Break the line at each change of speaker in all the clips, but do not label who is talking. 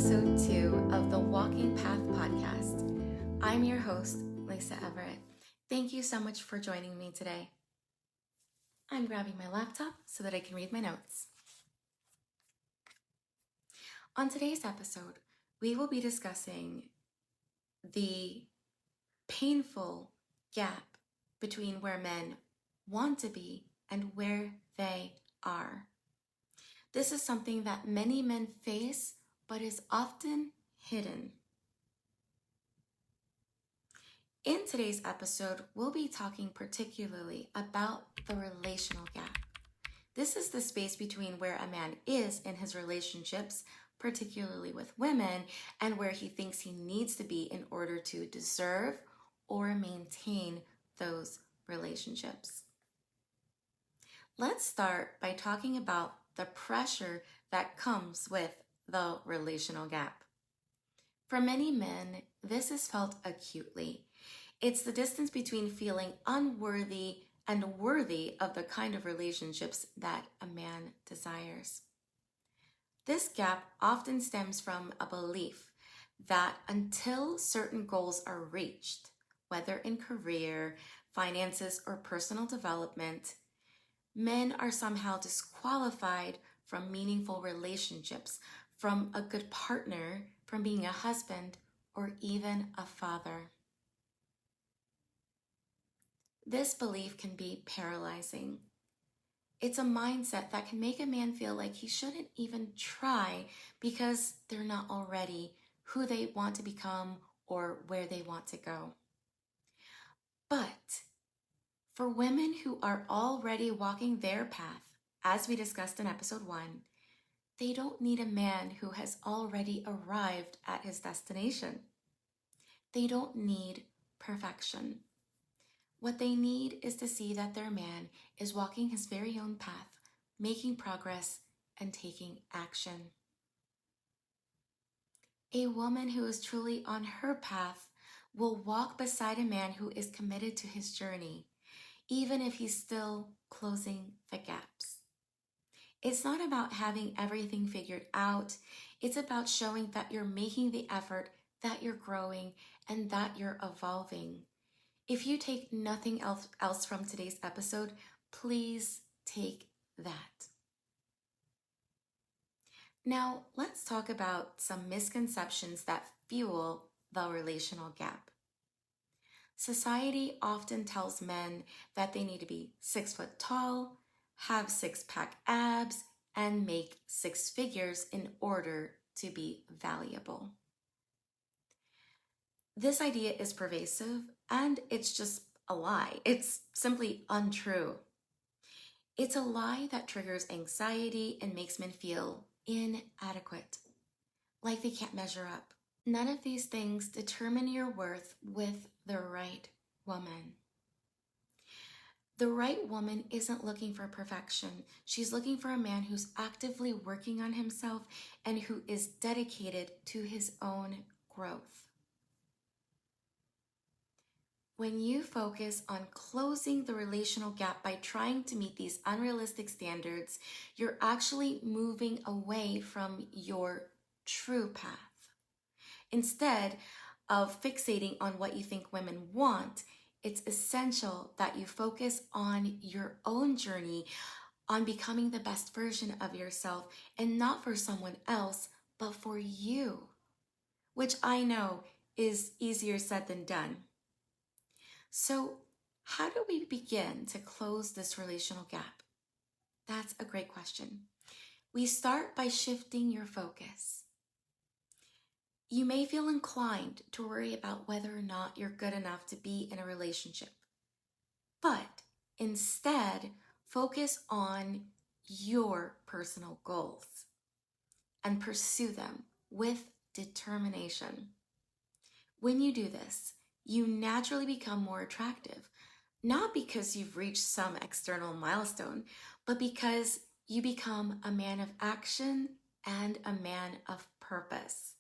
episode 2 of the Walking Path podcast. I'm your host, Lisa Everett. Thank you so much for joining me today. I'm grabbing my laptop so that I can read my notes. On today's episode, we will be discussing the painful gap between where men want to be and where they are. This is something that many men face, but is often hidden. In today's episode, we'll be talking particularly about the relational gap. This is the space between where a man is in his relationships, particularly with women, and where he thinks he needs to be in order to deserve or maintain those relationships. Let's start by talking about the pressure that comes with the relational gap. For many men, this is felt acutely. It's the distance between feeling unworthy and worthy of the kind of relationships that a man desires. This gap often stems from a belief that until certain goals are reached, whether in career, finances, or personal development, men are somehow disqualified from meaningful relationships, from a good partner, from being a husband, or even a father. This belief can be paralyzing. It's a mindset that can make a man feel like he shouldn't even try because they're not already who they want to become or where they want to go. But for women who are already walking their path, as we discussed in episode 1, they don't need a man who has already arrived at his destination. They don't need perfection. What they need is to see that their man is walking his very own path, making progress, and taking action. A woman who is truly on her path will walk beside a man who is committed to his journey, even if he's still closing the gaps. It's not about having everything figured out. It's about showing that you're making the effort, that you're growing, and that you're evolving. If you take nothing else from today's episode, please take that. Now, let's talk about some misconceptions that fuel the relational gap. Society often tells men that they need to be 6 foot tall, have 6-pack abs, and make 6 figures in order to be valuable. This idea is pervasive, and it's just a lie. It's simply untrue. It's a lie that triggers anxiety and makes men feel inadequate, like they can't measure up. None of these things determine your worth with the right woman. The right woman isn't looking for perfection. She's looking for a man who's actively working on himself and who is dedicated to his own growth. When you focus on closing the relational gap by trying to meet these unrealistic standards, you're actually moving away from your true path. Instead of fixating on what you think women want, it's essential that you focus on your own journey, on becoming the best version of yourself, and not for someone else, but for you, which I know is easier said than done. So, how do we begin to close this relational gap? That's a great question. We start by shifting your focus. You may feel inclined to worry about whether or not you're good enough to be in a relationship, but instead focus on your personal goals and pursue them with determination. When you do this, you naturally become more attractive, not because you've reached some external milestone, but because you become a man of action and a man of purpose.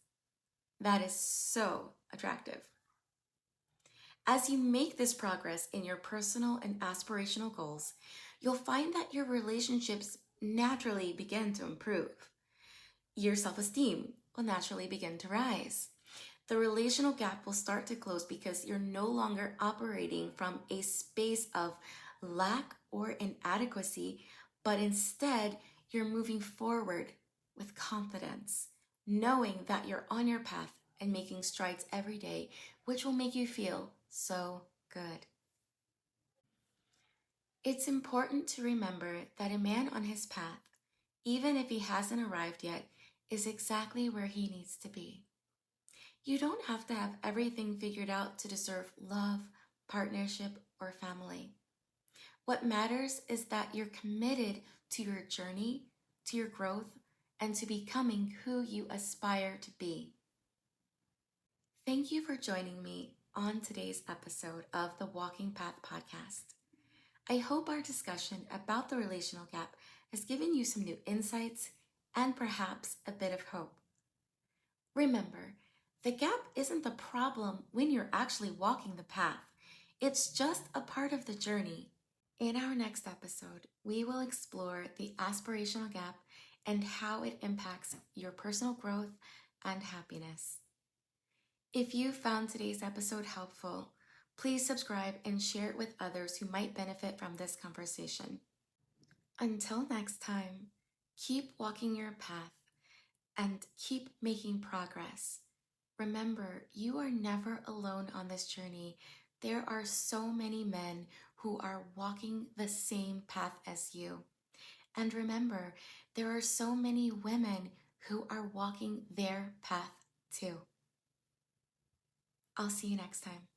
That is so attractive. As you make this progress in your personal and aspirational goals, you'll find that your relationships naturally begin to improve. Your self-esteem will naturally begin to rise. The relational gap will start to close because you're no longer operating from a space of lack or inadequacy, but instead you're moving forward with confidence, knowing that you're on your path and making strides every day, which will make you feel so good. It's important to remember that a man on his path, even if he hasn't arrived yet, is exactly where he needs to be. You don't have to have everything figured out to deserve love, partnership, or family. What matters is that you're committed to your journey, to your growth, and to becoming who you aspire to be. Thank you for joining me on today's episode of the Walking Path podcast. I hope our discussion about the relational gap has given you some new insights and perhaps a bit of hope. Remember, the gap isn't the problem when you're actually walking the path. It's just a part of the journey. In our next episode, we will explore the aspirational gap and how it impacts your personal growth and happiness. If you found today's episode helpful, please subscribe and share it with others who might benefit from this conversation. Until next time, keep walking your path and keep making progress. Remember, you are never alone on this journey. There are so many men who are walking the same path as you. And remember, there are so many women who are walking their path too. I'll see you next time.